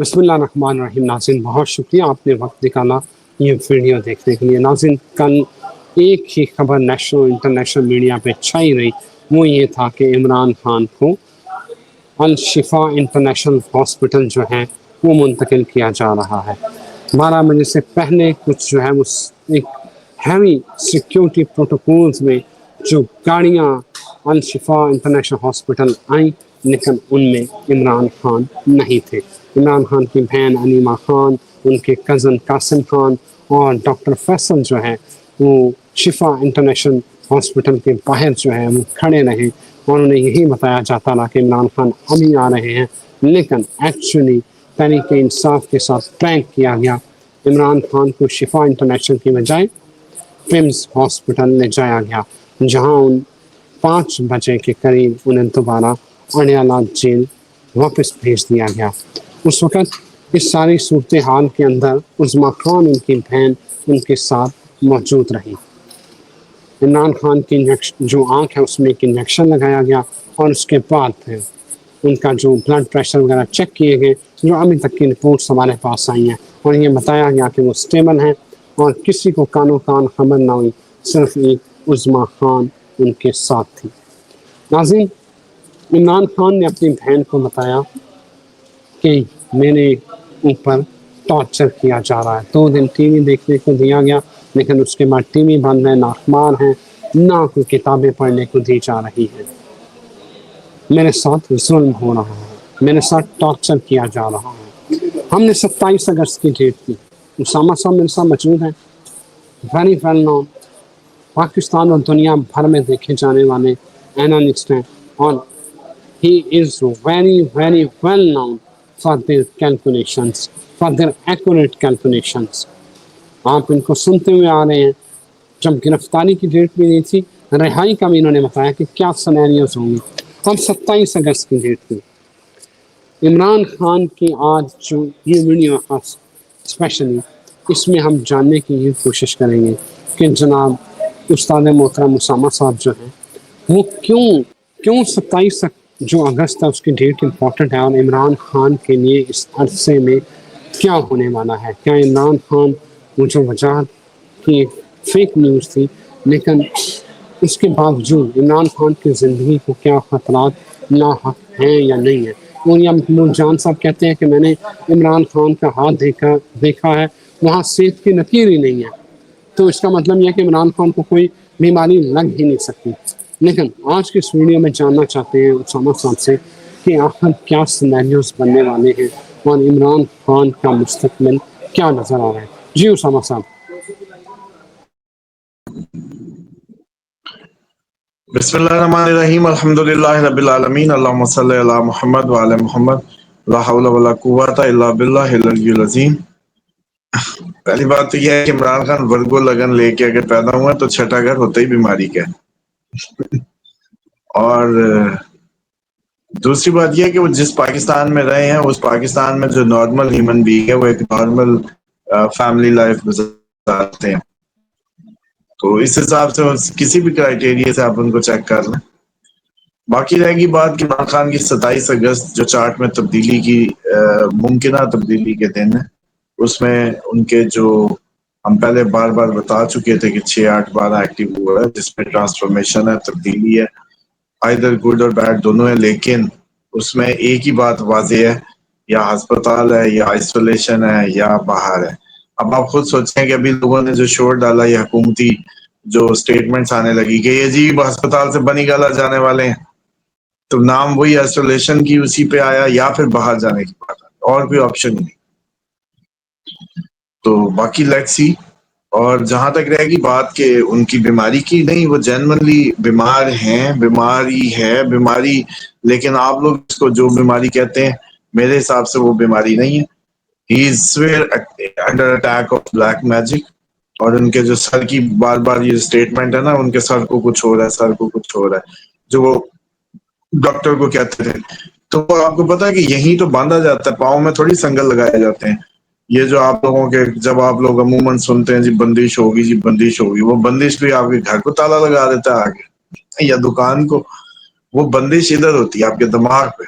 بسم اللہ الرحمن الرحیم. ناظرین بہت شکریہ آپ نے وقت نکالا یہ ویڈیو دیکھنے کے لیے. ناظرین کل ایک ہی خبر نیشنل انٹرنیشنل میڈیا پہ چھائی رہی، وہ یہ تھا کہ عمران خان کو الشفا انٹرنیشنل ہاسپٹل جو ہے وہ منتقل کیا جا رہا ہے. 12 بجے سے پہلے کچھ جو ہے وہ ایک ہیوی سیکیورٹی پروٹوکولز میں جو گاڑیاں الشفا انٹرنیشنل ہاسپٹل آئیں، لیکن ان میں عمران خان نہیں تھے. عمران خان کی بہن علیمہ خان، ان کے کزن قاسم خان اور ڈاکٹر فیصل جو ہے وہ شفا انٹرنیشنل ہاسپٹل کے باہر جو ہے وہ کھڑے رہے اور انہیں یہی بتایا جاتا رہا کہ عمران خان ابھی آ رہے ہیں، لیکن ایکچولی تحریک انصاف کے ساتھ پرینک کیا گیا. عمران خان کو شفا انٹرنیشنل کی بجائے پمز ہاسپٹل لے جایا گیا، جہاں 5 بجے کے قریب انہیں دوبارہ اڈیالہ جیل واپس بھیج دیا گیا. اس وقت اس ساری صورتحال کے اندر عظمیٰ خان ان کی بہن ان کے ساتھ موجود رہی. عمران خان کی جو آنکھ ہے اس میں ایک انجیکشن لگایا گیا اور اس کے بعد ان کا جو بلڈ پریشر وغیرہ چیک کیے گئے، جو ابھی تک کی رپورٹس ہمارے پاس آئی ہیں، اور یہ بتایا گیا کہ وہ اسٹیبل ہیں اور کسی کو کانوں کان خبر نہ ہوئی، صرف ایک عظمیٰ خان ان کے ساتھ تھی. ناظرین عمران خان نے اپنی بہن کو بتایا کہ میرے اوپر ٹارچر کیا جا رہا ہے. 2 دن ٹی وی دیکھنے کو دیا گیا، لیکن اس کے بعد ٹی وی بند ہے، نہ اخبار ہے، نہ کوئی کتابیں پڑھنے کو دی جا رہی ہیں. میرے ساتھ ظلم ہو رہا ہے، میرے ساتھ ٹارچر کیا جا رہا ہے. ہم نے 27 اگست کی ڈیٹ کی. اسامہ صاحب میرے ساتھ موجود ہیں، ویری ویل نون، پاکستان اور دنیا بھر میں دیکھے جانے والے اینالسٹ ہیں، اور he is very very well known for their calculations, for their accurate calculations. آپ ان کو سنتے ہوئے آ رہے ہیں. جب گرفتاری کی ڈیٹ بھی نہیں تھی، رہائی کا بھی انہوں نے بتایا کہ کیا سینیریوز ہوں گی. اب 27 اگست کی ڈیٹ تھی. عمران خان کی آج جو یہ ویڈیو ہے اسپیشلی اس میں ہم جاننے کی یہ کوشش کریں گے کہ جناب استاد محترم اسامہ صاحب جو ہیں وہ کیوں 27 جو اگست ہے اس کی ڈیٹ امپورٹنٹ ہے، اور عمران خان کے لیے اس عرصے میں کیا ہونے والا ہے. کیا عمران خان وہ جو وجاہت کی ایک فیک نیوز تھی، لیکن اس کے باوجود عمران خان کی زندگی کو کیا خطرات لاحق ہیں یا نہیں ہیں. اور جان صاحب کہتے ہیں کہ میں نے عمران خان کا ہاتھ دیکھا ہے، وہاں صحت کی نکیر ہی نہیں ہے، تو اس کا مطلب یہ ہے کہ عمران خان کو کوئی بیماری لگ ہی نہیں سکتی. لیکن آج کے اس ویڈیو میں جاننا چاہتے ہیں اسامہ صاحب سے کہ آخر کیا سینیریوز بننے والے ہیں اور عمران خان کا مستقبل کیا نظر آ رہا ہے. جی اسامہ صاحب. بسم اللہ الرحمن الرحیم. الحمدللہ رب العالمین. اللہم صلی علی محمد وعلی محمد. لا حول ولا قوت الا باللہ العلی العظیم. پہلی بات تو یہ ہے کہ عمران خان ورگو لگن لے کے اگر پیدا ہوا تو چھٹا گھر ہوتا ہی بیماری کا. اور دوسری بات یہ ہے کہ وہ جس پاکستان میں رہے ہیں اس پاکستان میں جو نارمل ہیومن بینگ ہے وہ ایک نارمل فیملی لائف گزارتے ہیں. تو اس حساب سے کسی بھی کرائیٹیریا سے آپ ان کو چیک کر لیں. باقی رہے گی بات کہ عمران خان کی 27 اگست جو چارٹ میں تبدیلی کی ممکنہ تبدیلی کے دن ہے، اس میں ان کے جو ہم پہلے بار بار بتا چکے تھے کہ 6-8-12 ایکٹیو ہوا ہے، جس میں ٹرانسفارمیشن ہے، تبدیلی ہے، آئیدر گڈ اور بیڈ دونوں ہے. لیکن اس میں ایک ہی بات واضح ہے، یا ہسپتال ہے یا آئسولیشن ہے یا باہر ہے. اب آپ خود سوچیں کہ ابھی لوگوں نے جو شور ڈالا یہ حکومتی جو سٹیٹمنٹس آنے لگی کہ یہ جی ہسپتال سے بنی گالا جانے والے ہیں، تو نام وہی آئسولیشن کی اسی پہ آیا یا پھر باہر جانے کی بات آئی، اور کوئی آپشن نہیں. تو باقی لیٹس سی. اور جہاں تک رہے گی بات کہ ان کی بیماری کی، نہیں وہ جنرلی بیمار ہیں، بیماری، لیکن آپ لوگ اس کو جو بیماری کہتے ہیں میرے حساب سے وہ بیماری نہیں ہے. He is under attack of black magic. اور ان کے جو سر کی بار بار یہ اسٹیٹمنٹ ہے نا، ان کے سر کو کچھ ہو رہا ہے، سر کو کچھ ہو رہا ہے، جو وہ ڈاکٹر کو کہتے تھے. تو آپ کو پتا ہے کہ یہی تو باندھا جاتا ہے، پاؤں میں تھوڑی سنگل لگائے جاتے ہیں. یہ جو آپ لوگوں کے جب آپ لوگ عموماً سنتے ہیں جی بندش ہوگی، جی بندش ہوگی، وہ بندش بھی آپ کے گھر کو تالا لگا دیتا ہے آگے یا دکان کو. وہ بندش ادھر ہوتی ہے آپ کے دماغ پہ،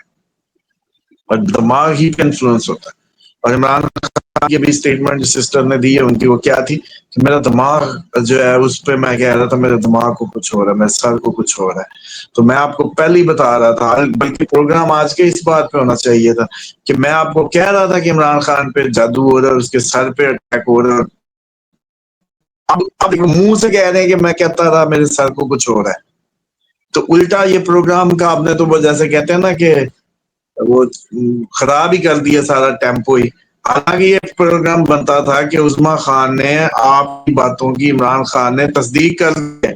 اور دماغ ہی پہ انفلوئنس ہوتا ہے. اور عمران خان کی بھی اسٹیٹمنٹ جو سسٹر نے دی ہے ان کی وہ کیا تھی کہ میرا دماغ جو ہے اس پہ میں کہہ رہا تھا میرے دماغ کو کچھ ہو رہا ہے، میرے سر کو کچھ ہو رہا ہے. تو میں آپ کو پہلے ہی بتا رہا تھا، بلکہ پروگرام آج کے اس بات پہ ہونا چاہیے تھا کہ میں آپ کو کہہ رہا تھا کہ عمران خان پہ جادو ہو رہا ہے، اس کے سر پہ اٹیک ہو رہا ہے. اب منہ سے کہہ رہے ہیں کہ میں کہتا تھا میرے سر کو کچھ ہو رہا ہے. تو الٹا یہ پروگرام کا آپ نے تو وہ جیسے کہتے ہیں نا کہ وہ خراب ہی کر دیا سارا ٹیمپو ہی. حالانکہ یہ پروگرام بنتا تھا کہ عظما خان نے آپ کی باتوں کی عمران خان نے تصدیق کر دی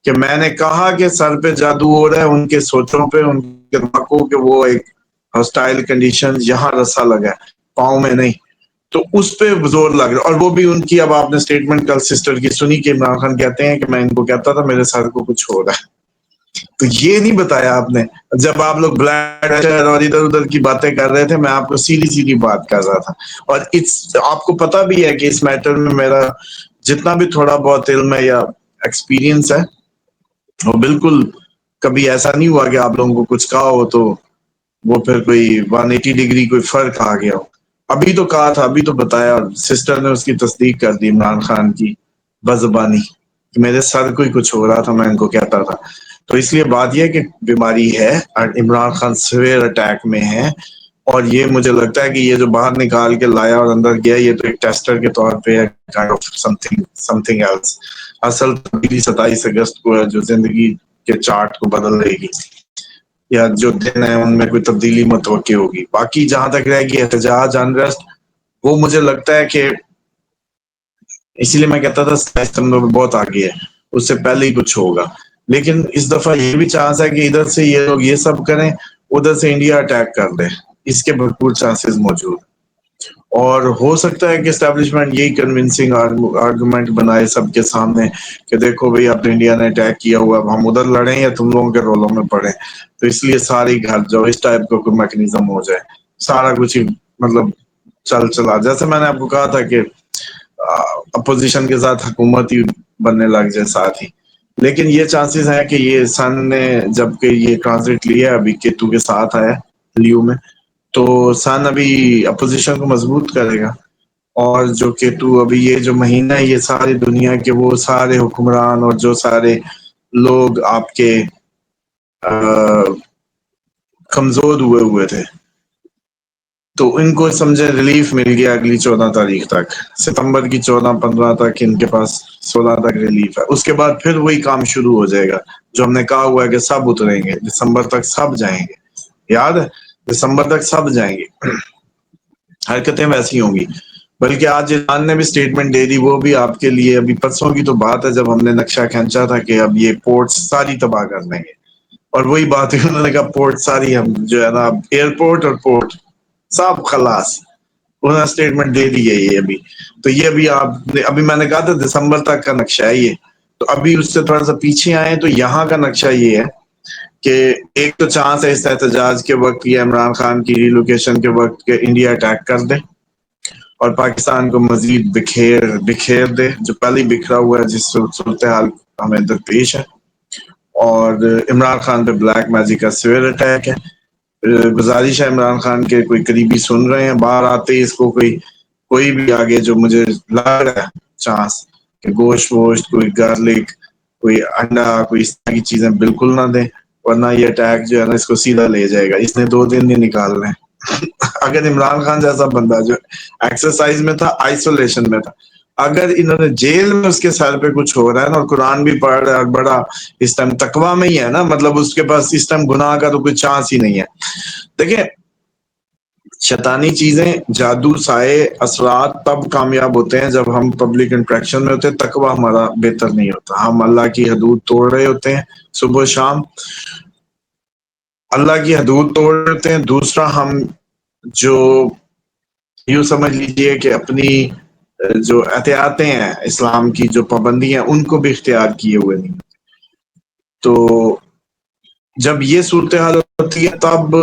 کہ میں نے کہا کہ سر پہ جادو ہو رہا ہے، ان کے سوچوں پہ، ان کے دماغوں کہ وہ ایک ہاسٹائل کنڈیشن یہاں رسا لگا ہے، پاؤں میں نہیں. تو اس پہ زور لگ رہا، اور وہ بھی ان کی اب آپ نے اسٹیٹمنٹ کل سسٹر کی سنی کہ عمران خان کہتے ہیں کہ میں ان کو کہتا تھا میرے سر کو کچھ ہو رہا ہے. تو یہ نہیں بتایا آپ نے جب آپ لوگ بلڈ پریشر اور ادھر ادھر کی باتیں کر رہے تھے. میں آپ کو سیدھی سیدھی بات کر رہا تھا، اور آپ کو پتا بھی ہے کہ اس میٹر میں میرا جتنا بھی تھوڑا بہت علم ہے یا ایکسپیرینس ہے وہ بالکل کبھی ایسا نہیں ہوا کہ آپ لوگوں کو کچھ کہا ہو تو وہ پھر کوئی 180 ڈگری کوئی فرق آ گیا ہو. ابھی تو کہا تھا، ابھی تو بتایا، اور سسٹر نے اس کی تصدیق کر دی عمران خان کی بزبانی کہ میرے سر کو ہی کچھ ہو رہا تھا، میں ان کو کہتا تھا. تو اس لیے بات یہ کہ بیماری ہے اور عمران خان سویئر اٹیک میں ہے. اور یہ مجھے لگتا ہے کہ یہ جو باہر نکال کے لایا اور اندر گیا یہ تو ایک ٹیسٹر کے طور پہ سم تھنگ ایلس. اصل تبدیلی 27 اگست کو ہے جو زندگی کے چارٹ کو بدل دے گی، یا جو دن ہے ان میں کوئی تبدیلی متوقع ہوگی. باقی جہاں تک رہے گی احتجاج انریسٹ، وہ مجھے لگتا ہے کہ اسی لیے میں کہتا تھا 27 ستمبر میں بہت آگے ہے، اس سے پہلے ہی کچھ ہوگا. لیکن اس دفعہ یہ بھی چانس ہے کہ ادھر سے یہ لوگ یہ سب کریں، ادھر سے انڈیا اٹیک کر دے. اس کے بھرپور چانسز موجود. اور ہو سکتا ہے کہ اسٹیبلشمنٹ یہی کنونسنگ آرگومنٹ بنائے سب کے سامنے کہ دیکھو بھئی اب تو انڈیا نے اٹیک کیا ہوا، اب ہم ادھر لڑیں یا تم لوگوں کے رولوں میں پڑیں، تو اس لیے ساری گھر جاؤ، اس ٹائپ کا کوئی میکنزم ہو جائے. سارا کچھ ہی مطلب چلا جیسے میں نے آپ کو کہا تھا کہ اپوزیشن کے ساتھ حکومت ہی بننے لگ جائے ساتھ ہی. لیکن یہ چانسز ہیں کہ یہ سن نے جب کہ یہ ٹرانزٹ لیا ابھی کیتو کے ساتھ آیا لیو میں، تو سن ابھی اپوزیشن کو مضبوط کرے گا. اور جو کیتو ابھی یہ جو مہینہ ہے یہ ساری دنیا کے وہ سارے حکمران اور جو سارے لوگ آپ کے کمزور ہوئے تھے تو ان کو سمجھے ریلیف مل گیا. اگلی 14 تاریخ تک، ستمبر کی 14-15 تک ان کے پاس 16 تک ریلیف ہے. اس کے بعد پھر وہی کام شروع ہو جائے گا جو ہم نے کہا ہوا ہے کہ سب اتریں گے دسمبر تک، سب جائیں گے. یاد ہے دسمبر تک سب جائیں گے، حرکتیں ویسی ہوں گی. بلکہ آج ایران نے بھی اسٹیٹمنٹ دے دی، وہ بھی آپ کے لیے ابھی پرسوں کی تو بات ہے جب ہم نے نقشہ کھینچا تھا کہ اب یہ پورٹ ساری تباہ کر دیں گے. اور وہی بات ہے انہوں نے کہا پورٹ ساری ہم جو ہے نا ایئرپورٹ اور پورٹ سب خلاص. انہوں نے اسٹیٹمنٹ دے دی ہے یہ ابھی. تو یہ ابھی آپ نے ابھی میں نے کہا تھا دسمبر تک کا نقشہ ہے یہ، تو ابھی اس سے تھوڑا سا پیچھے آئے تو یہاں کا نقشہ یہ ہے کہ ایک تو چانس ہے اس احتجاج کے وقت یا عمران خان کی ریلوکیشن کے وقت کہ انڈیا اٹیک کر دے اور پاکستان کو مزید بکھیر دے جو پہلے بکھرا ہوا ہے جس صورتحال ہمیں درپیش ہے. اور عمران خان پہ بلیک میجک کا سویئر اٹیک ہے. گزارش ہے عمران خان کے کوئی قریبی سن رہے ہیں باہر آتے اس کو کوئی بھی آگے جو مجھے لگ رہا ہے چانس کہ گوشت ووشت کوئی گارلک کوئی انڈا کوئی اس طرح کی چیزیں بالکل نہ دیں، ورنہ یہ اٹیک جو ہے نا اس کو سیدھا لے جائے گا. اس نے 2 دن نہیں نکالنے. اگر عمران خان جیسا بندہ جو ایکسرسائز میں تھا، آئسولیشن میں تھا، اگر انہوں نے جیل میں اس کے سر پہ کچھ ہو رہا ہے نا اور قرآن بھی پڑھ رہا ہے اور بڑا اس ٹائم تقوی میں ہی ہے نا، مطلب اس کے پاس اس ٹائم گناہ کا تو کوئی چانس ہی نہیں ہے. دیکھیں شیطانی چیزیں، جادو، سائے، اثرات تب کامیاب ہوتے ہیں جب ہم پبلک انٹریکشن میں ہوتے ہیں. تقوی ہمارا بہتر نہیں ہوتا، ہم اللہ کی حدود توڑ رہے ہوتے ہیں صبح و شام، اللہ کی حدود توڑ رہے ہوتے ہیں. دوسرا ہم جو یوں سمجھ لیجئے کہ اپنی جو احتیاطیں ہیں اسلام کی جو پابندیاں ان کو بھی اختیار کیے ہوئے نہیں. تو جب یہ صورتحال ہوتی ہے تب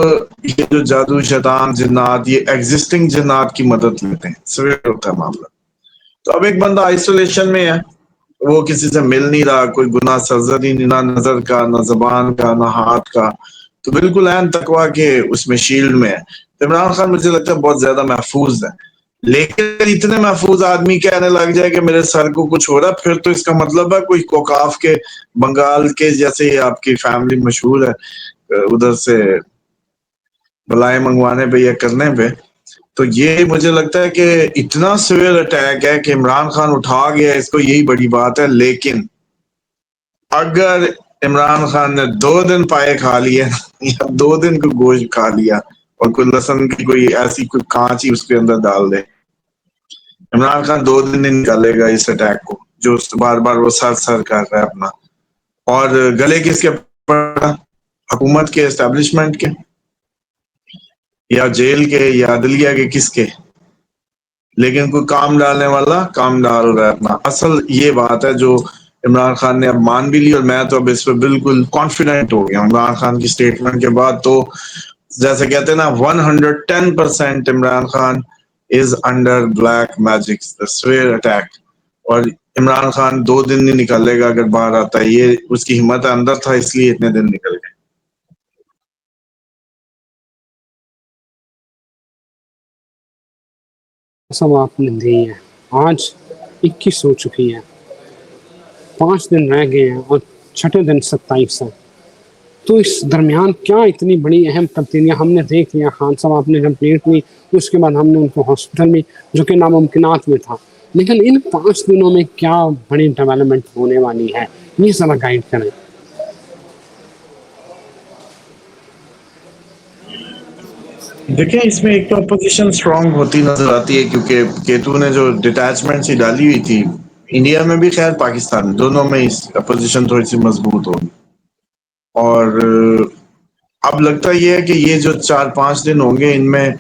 یہ جو جادو، شیطان، جنات، یہ ایگزسٹنگ جنات کی مدد لیتے ہیں، سویٹ ہوتا ہے معاملہ. تو اب ایک بندہ آئسولیشن میں ہے، وہ کسی سے مل نہیں رہا، کوئی گناہ سرزد ہی نہیں، نہ نظر کا، نہ زبان کا، نہ ہاتھ کا، تو بالکل عین تقویٰ کے اس میں شیلڈ میں ہے. عمران خان مجھے لگتا ہے بہت زیادہ محفوظ ہے. لیکن اتنے محفوظ آدمی کہنے لگ جائے کہ میرے سر کو کچھ ہو رہا ہے، پھر تو اس کا مطلب ہے کوئی کوکاف کے بنگال کے جیسے آپ کی فیملی مشہور ہے ادھر سے بلائیں منگوانے پہ یا کرنے پہ. تو یہ مجھے لگتا ہے کہ اتنا سویئر اٹیک ہے کہ عمران خان اٹھا گیا اس کو، یہی بڑی بات ہے. لیکن اگر عمران خان نے 2 دن پائے کھا لیے یا 2 دن کو گوشت کھا لیا اور کوئی لہسن کی کوئی ایسی کوئی کانچ ہی اس کے اندر ڈال دے، عمران خان 2 دن نہیں نکالے گا اس اٹیک کو جو بار بار وہ سر کر رہا ہے اپنا. اور گلے کس کے پڑا؟ حکومت کے، اسٹیبلشمنٹ کے، یا جیل کے، یا عدلیہ کے، کس کے؟ لیکن کوئی کام ڈالنے والا کام ڈال رہا ہے اپنا. اصل یہ بات ہے جو عمران خان نے اب مان بھی لی، اور میں تو اب اس پہ بالکل کانفیڈنٹ ہو گیا. عمران خان کی سٹیٹمنٹ کے بعد تو جیسے کہتے ہیں نا 110% Imran Khan is under black magic severe attack. اور عمران خان 2 دن نہیں نکالے گا اگر باہر آتا ہے. یہ اس کی ہمت اندر تھا اس لیے اتنے دن نکل گئے. سب آپ نے دی ہے. آج 21 ہو چکی ہے، 5 دن رہ گئے ہیں اور چھٹے دن 27 ہے. تو اس درمیان کیا اتنی بڑی اہم تبدیلیاں ہم نے دیکھ لیا. خان صاحب آپ نے جب ڈیٹ لی اس کے بعد ہم نے ان کو ہاسپٹل میں، جو کہ ناممکنات میں تھا. لیکن ان 5 دنوں میں کیا بڑی ڈیولپمنٹ ہونے والی ہے، یہ ذرا گائیڈ کریں. دیکھیں اس میں ایک تو اپوزیشن اسٹرانگ ہوتی نظر آتی ہے، کیونکہ کیتو نے جو ڈیٹیچمنٹ سی ڈالی ہوئی تھی انڈیا میں بھی، خیر پاکستان میں، دونوں میں اپوزیشن تھوڑی سی مضبوط ہوگی. اور اب لگتا یہ ہے کہ یہ جو 4-5 دن ہوں گے ان میں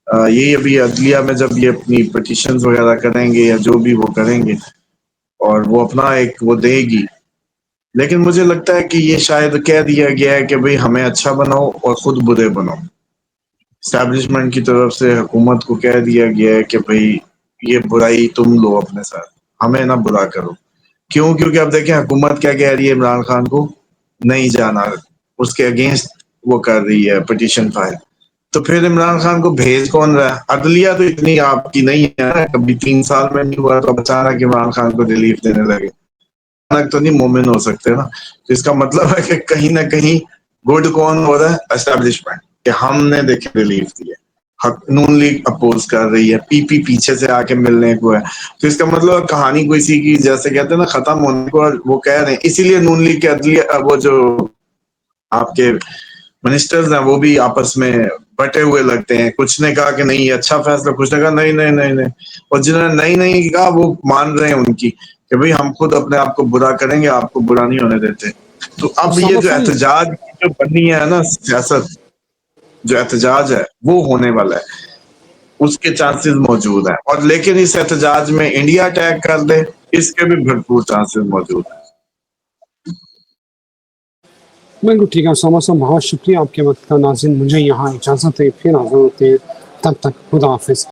یہی ابھی عدلیہ میں جب یہ اپنی پٹیشنز وغیرہ کریں گے یا جو بھی وہ کریں گے اور وہ اپنا ایک وہ دے گی. لیکن مجھے لگتا ہے کہ یہ شاید کہہ دیا گیا ہے کہ بھئی ہمیں اچھا بناؤ اور خود برے بناؤ. اسٹیبلشمنٹ کی طرف سے حکومت کو کہہ دیا گیا ہے کہ بھئی یہ برائی تم لو اپنے ساتھ، ہمیں نہ برا کرو. کیوں؟ کیونکہ اب دیکھیں حکومت کیا کہہ رہی ہے عمران خان کو نہیں جانا، اس کے اگینسٹ وہ کر رہی ہے پٹیشن فائل. تو پھر عمران خان کو بھیج کون رہا ہے؟ عدلیہ تو اتنی آپ کی نہیں ہے، کبھی 3 سال میں نہیں ہوا تو اچانک عمران خان کو ریلیف دینے لگے. اچانک تو نہیں مومن ہو سکتے نا. تو اس کا مطلب ہے کہ کہیں نہ کہیں گڈ کون ہو رہا ہے؟ اسٹیبلشمنٹ، کہ ہم نے دیکھے ریلیف دی ہے. نون لیگ اپوز کر رہی ہے، پی پی پیچھے سے آ کے ملنے کو ہے. تو اس کا مطلب کہانی کوئی سی کی جیسے کہتے ہیں نا ختم ہونے کو، وہ کہہ رہے ہیں. اسی لیے نون لیگ کے عدلیہ وہ جو آپ کے منسٹرز ہیں وہ بھی آپس میں بٹے ہوئے لگتے ہیں. کچھ نے کہا کہ نہیں یہ اچھا فیصلہ، کچھ نے کہا نہیں نہیں نہیں نہیں. اور جنہوں نے نہیں کہا وہ مان رہے ہیں ان کی کہ بھئی ہم خود اپنے آپ کو برا کریں گے، آپ کو برا نہیں ہونے دیتے. تو اب یہ اسامہ جو صاحب، احتجاج جو بنی ہے نا سیاست، جو احتجاج ہے وہ ہونے والا ہے، اس کے چانسز موجود ہیں. اور لیکن اس احتجاج میں انڈیا اٹیک کر دے، اس کے بھی بھرپور چانسز موجود ہیں. بالکل ٹھیک ہے اسامہ صاحب، بہت شکریہ آپ کے وقت کا. ناظرین مجھے یہاں اجازت ہے، پھر حاضر ہوتے ہیں. تب تک خدا حافظ.